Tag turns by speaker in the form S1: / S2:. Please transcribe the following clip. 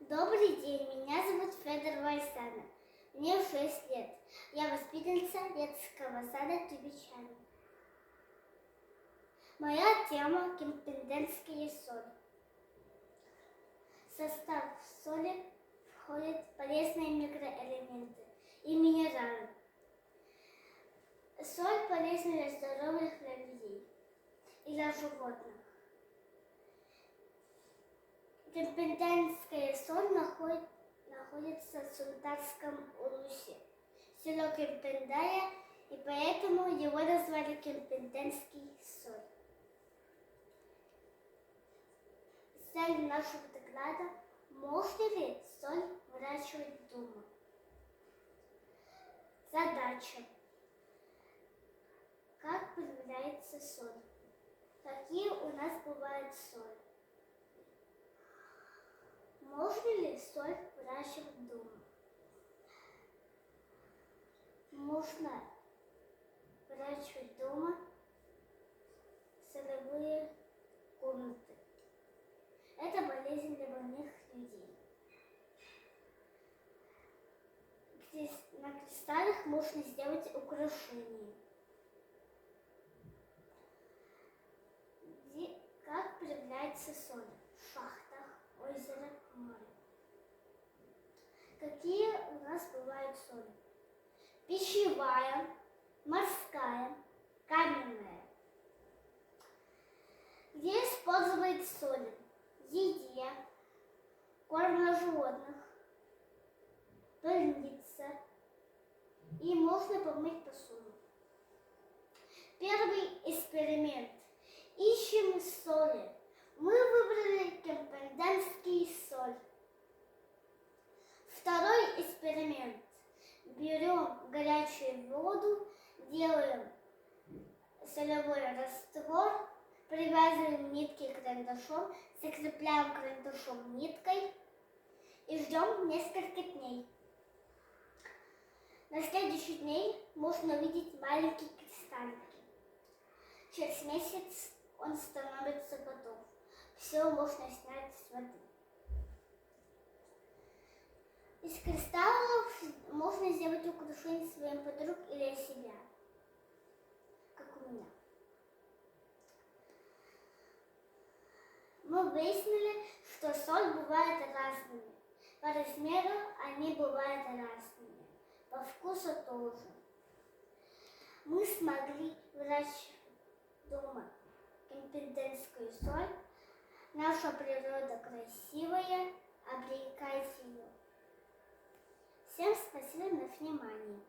S1: Добрый день, меня зовут Федор Вайсанов. Мне 6 лет. Я воспитанница детского сада Тюбичани. Моя тема – кемпинденская соль. В состав соли входят полезные микроэлементы и минералы. Соль полезна для здоровья для людей и для животных. Кемпинденская соль находится в Сунтарском улусе, село Кемпиндая, и поэтому его назвали кемпинденский соль. Цель нашего доклада – можно ли соль выращивать дома? Задача. Как появляется соль? Какие у нас бывают соли? Можно ли соль выращивать дома? Можно выращивать дома солевые комнаты. Это болезнь для больных людей. На кристаллах можно сделать украшения. Как появляется соль? В шахтах, озерах, море. Какие у нас бывают соли? Пищевая, морская, каменная. Где используют соли? В еде, корм для животных, больница, и можно помыть посуду. Первый эксперимент. Ищем соли. Мы выбрали кемпинденский соль. Второй эксперимент. Берем горячую воду, делаем солевой раствор, привязываем нитки карандашом, закрепляем карандашом ниткой и ждем несколько дней. На следующий день можно увидеть маленькие кристаллики. Через месяц он становится готов. Все можно снять с воды. Из кристаллов можно сделать украшение своим подруг или себя, как у меня. Мы выяснили, что соль бывает разными. По размеру они бывают разными. По вкусу тоже. Мы смогли выращивать дома кемпинденскую соль. Наша природа красивая, обрекайте ее. Всем спасибо за внимание.